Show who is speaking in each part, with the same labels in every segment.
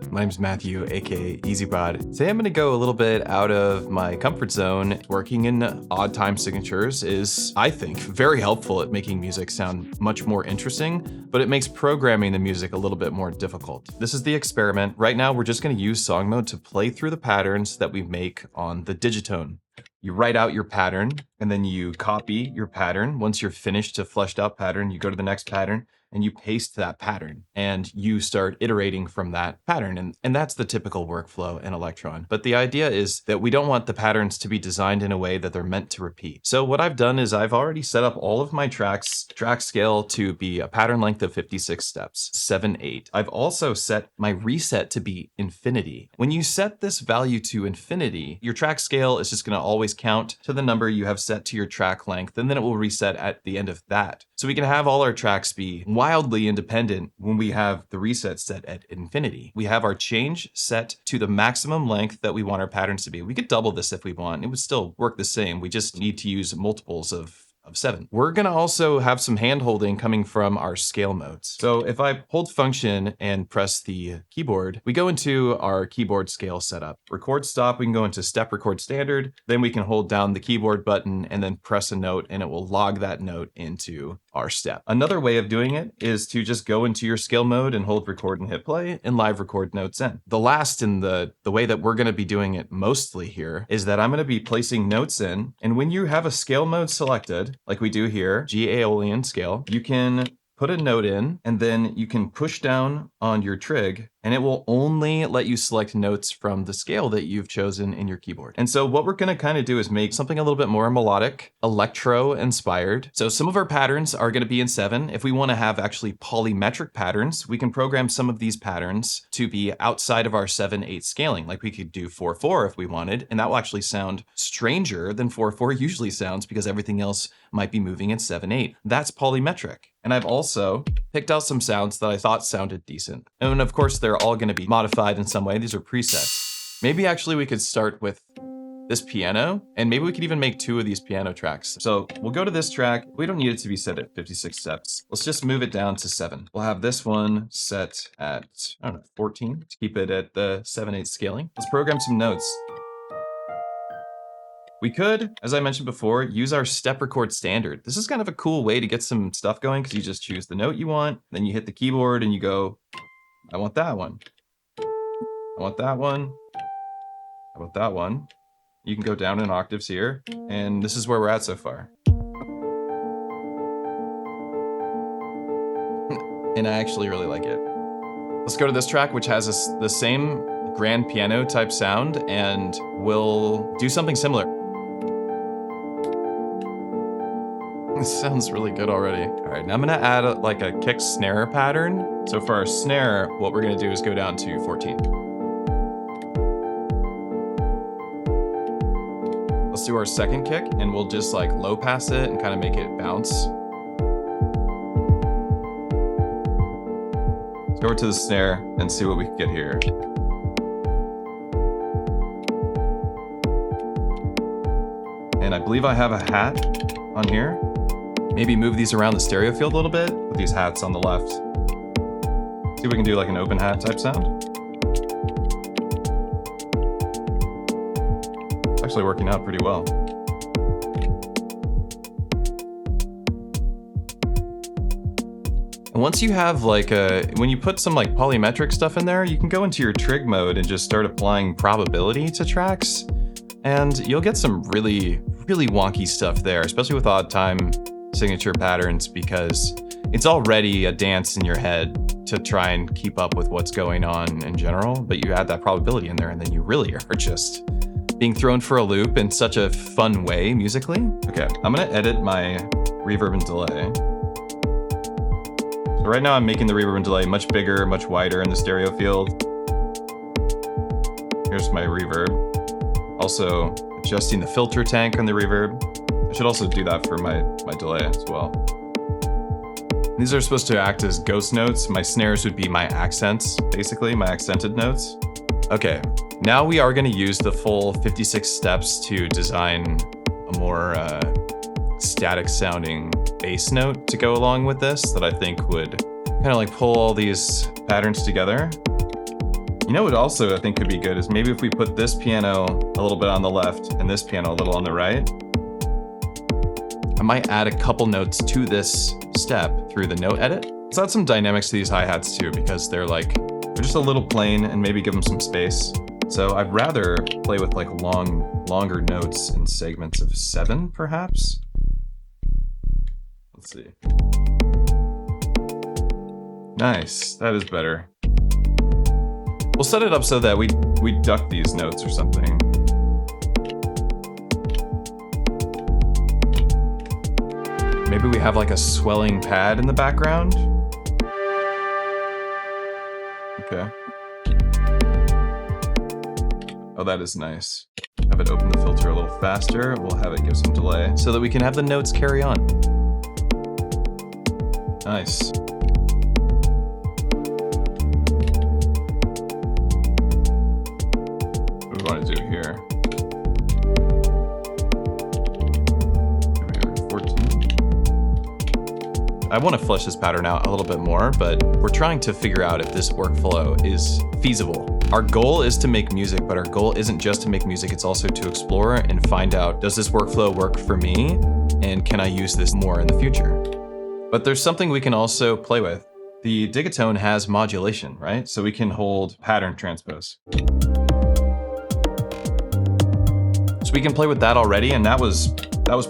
Speaker 1: My name's Matthew, aka EZBOT. Today I'm going to go a little bit out of my comfort zone. Working in odd time signatures is, I think, very helpful at making music sound much more interesting, but it makes programming the music a little bit more difficult. This is the experiment. Right now we're just going to use song mode to play through the patterns that we make on the Digitone. You write out your pattern, and then you copy your pattern. Once you're finished a fleshed out pattern, you go to the next pattern, and you paste that pattern, and you start iterating from that pattern. And that's the typical workflow in Elektron. But the idea is that we don't want the patterns to be designed in a way that they're meant to repeat. So what I've done is I've already set up all of my tracks, track scale to be a pattern length of 56 steps, 7/8. I've also set my reset to be infinity. When you set this value to infinity, your track scale is just gonna always count to the number you have set to your track length, and then it will reset at the end of that. So we can have all our tracks be wildly independent when we have the reset set at infinity. We have our change set to the maximum length that we want our patterns to be. We could double this if we want. It would still work the same. We just need to use multiples of 7. We're gonna also have some hand holding coming from our scale modes. So if I hold function and press the keyboard, we go into our keyboard scale setup. Record stop, we can go into step record standard, then we can hold down the keyboard button and then press a note and it will log that note into our step. Another way of doing it is to just go into your scale mode and hold record and hit play and live record notes in. The last in the way that we're gonna be doing it mostly here is that I'm gonna be placing notes in, and when you have a scale mode selected, like we do here, G Aeolian scale, you can put a note in and then you can push down on your trig and it will only let you select notes from the scale that you've chosen in your keyboard. And so what we're gonna kind of do is make something a little bit more melodic, electro inspired. So some of our patterns are gonna be in 7. If we wanna have actually polymetric patterns, we can program some of these patterns to be outside of our 7/8 scaling. Like we could do 4/4 if we wanted, and that will actually sound stranger than 4/4 usually sounds because everything else might be moving in 7/8. That's polymetric. And I've also picked out some sounds that I thought sounded decent. And of course, they're all gonna be modified in some way. These are presets. Maybe actually we could start with this piano, and maybe we could even make 2 of these piano tracks. So we'll go to this track. We don't need it to be set at 56 steps. Let's just move it down to 7. We'll have this one set at, 14 to keep it at the 7/8 scaling. Let's program some notes. We could, as I mentioned before, use our step record standard. This is kind of a cool way to get some stuff going because you just choose the note you want, then you hit the keyboard and you go, I want that one. I want that one. I want that one. You can go down in octaves here, and this is where we're at so far. And I actually really like it. Let's go to this track, which has the same grand piano type sound, and we'll do something similar. This sounds really good already. All right, now I'm gonna add like a kick snare pattern. So for our snare, what we're gonna do is go down to 14. Let's do our second kick, and we'll just like low pass it and kind of make it bounce. Let's go over to the snare and see what we can get here. And I believe I have a hat on here. Maybe move these around the stereo field a little bit with these hats on the left. See if we can do like an open hat type sound. It's actually working out pretty well. And once you have like when you put some like polymetric stuff in there, you can go into your trig mode and just start applying probability to tracks. And you'll get some really, really wonky stuff there, especially with odd time signature patterns, because it's already a dance in your head to try and keep up with what's going on in general, but you add that probability in there and then you really are just being thrown for a loop in such a fun way musically. Okay, I'm gonna edit my reverb and delay. So right now I'm making the reverb and delay much bigger, much wider in the stereo field. Here's my reverb. Also adjusting the filter tank on the reverb. I should also do that for my delay as well. These are supposed to act as ghost notes. My snares would be my accents, basically, my accented notes. Okay, now we are gonna use the full 56 steps to design a more static sounding bass note to go along with this that I think would kind of like pull all these patterns together. You know what also I think could be good is maybe if we put this piano a little bit on the left and this piano a little on the right. I might add a couple notes to this step through the note edit. Let's add some dynamics to these hi-hats too, because they're just a little plain, and maybe give them some space. So I'd rather play with like longer notes in segments of 7, perhaps. Let's see. Nice, that is better. We'll set it up so that we duck these notes or something. Maybe we have like a swelling pad in the background. Okay. Oh, that is nice. Have it open the filter a little faster. We'll have it give some delay so that we can have the notes carry on. Nice. What do we want to do here? Maybe 14. I want to flesh this pattern out a little bit more, but we're trying to figure out if this workflow is feasible. Our goal is to make music, but our goal isn't just to make music, it's also to explore and find out, does this workflow work for me? And can I use this more in the future? But there's something we can also play with. The Digitone has modulation, right? So we can hold pattern transpose. So we can play with that already, and that was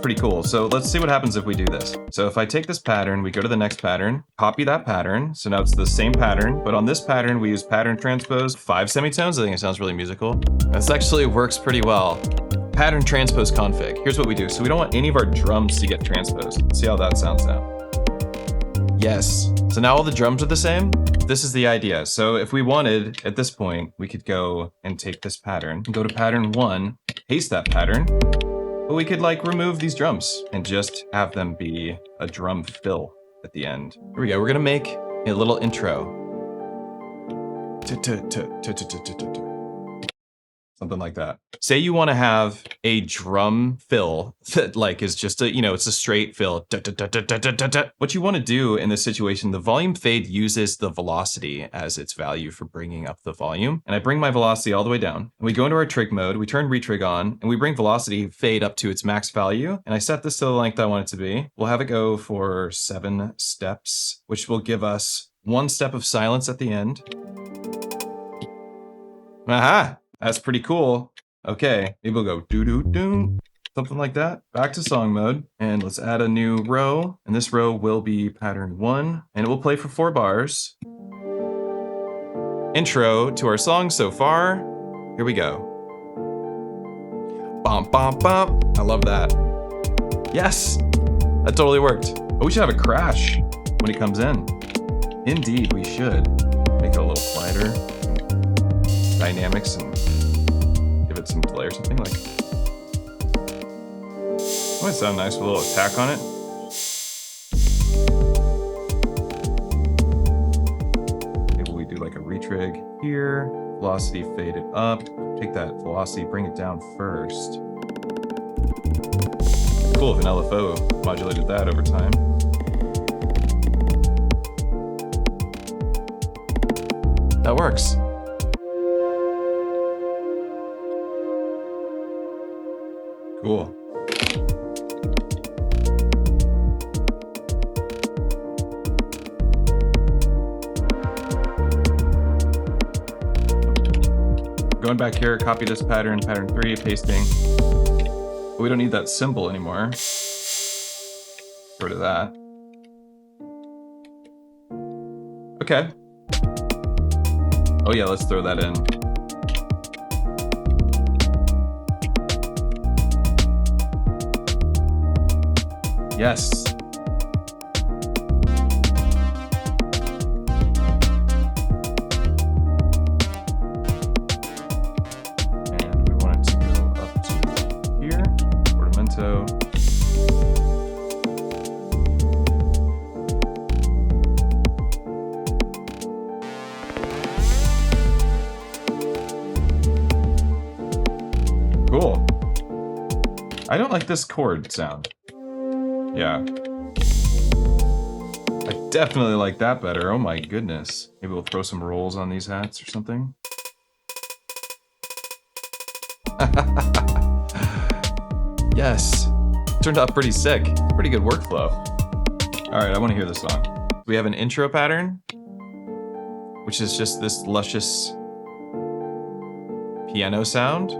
Speaker 1: pretty cool. So let's see what happens if we do this. So if I take this pattern, we go to the next pattern, copy that pattern. So now it's the same pattern, but on this pattern, we use pattern transpose, 5 semitones. I think it sounds really musical. This actually works pretty well. Pattern transpose config. Here's what we do. So we don't want any of our drums to get transposed. Let's see how that sounds now. Yes. So now all the drums are the same. This is the idea. So if we wanted, at this point, we could go and take this pattern, go to pattern 1, paste that pattern, but we could like remove these drums and just have them be a drum fill at the end. Here we go. We're gonna make a little intro. Something like that. Say you want to have a drum fill that like is just a, it's a straight fill. What you want to do in this situation, the volume fade uses the velocity as its value for bringing up the volume. And I bring my velocity all the way down. And we go into our trig mode, we turn retrig on, and we bring velocity fade up to its max value. And I set this to the length I want it to be. We'll have it go for 7 steps, which will give us 1 step of silence at the end. Aha! That's pretty cool. Okay, maybe we'll go doo-doo-doo, something like that. Back to song mode, and let's add a new row. And this row will be pattern 1, and it will play for 4 bars. Intro to our song so far. Here we go. Bum, bum, bum. I love that. Yes, that totally worked. Oh, we should have a crash when it comes in. Indeed, we should. Make it a little quieter. Dynamics and give it some delay or something like. It might sound nice with a little attack on it. Maybe we do like a retrig here. Velocity fade it up. Take that velocity, bring it down first. Cool if an LFO modulated that over time. That works. Cool. Going back here, copy this pattern, pattern 3, pasting. But we don't need that symbol anymore. Get rid of that. Okay. Oh yeah, let's throw that in. Yes. And we want it to go up to here. Ornamento. Cool. I don't like this chord sound. Yeah. I definitely like that better. Oh my goodness. Maybe we'll throw some rolls on these hats or something. Yes, turned out pretty sick. Pretty good workflow. All right, I want to hear this song. We have an intro pattern, which is just this luscious piano sound.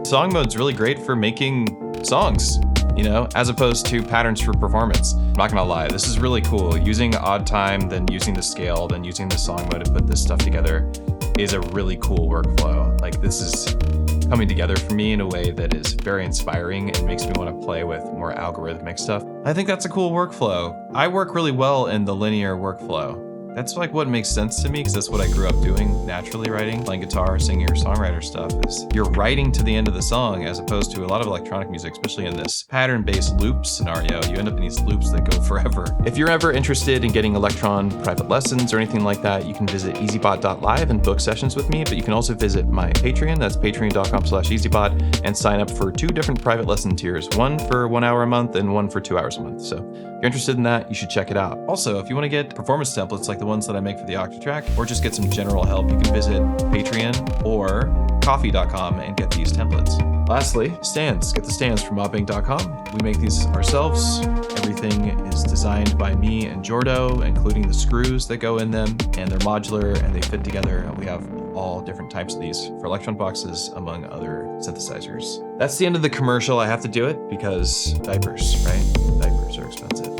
Speaker 1: Song mode's really great for making songs, you know, as opposed to patterns for performance. I'm not gonna lie, this is really cool. Using odd time, then using the scale, then using the song mode to put this stuff together is a really cool workflow. Like, this is coming together for me in a way that is very inspiring and makes me want to play with more algorithmic stuff. I think that's a cool workflow. I work really well in the linear workflow. That's like what makes sense to me, because that's what I grew up doing, naturally writing, playing guitar, singing, or songwriter stuff, is you're writing to the end of the song, as opposed to a lot of electronic music, especially in this pattern-based loop scenario. You end up in these loops that go forever. If you're ever interested in getting Elektron private lessons or anything like that, you can visit EZBOT.live and book sessions with me, but you can also visit my Patreon, that's patreon.com/EZBOT, and sign up for 2 different private lesson tiers, one for 1 hour a month and one for 2 hours a month. So if you're interested in that, you should check it out. Also, if you want to get performance templates like the ones that I make for the Octatrack, or just get some general help, you can visit Patreon or coffee.com and get these templates. Lastly, stands. Get the stands from modbang.com. We make these ourselves. Everything is designed by me and Jordo, including the screws that go in them, and they're modular and they fit together. And we have all different types of these for Elektron boxes, among other synthesizers. That's the end of the commercial. I have to do it because diapers, right? Diapers are expensive.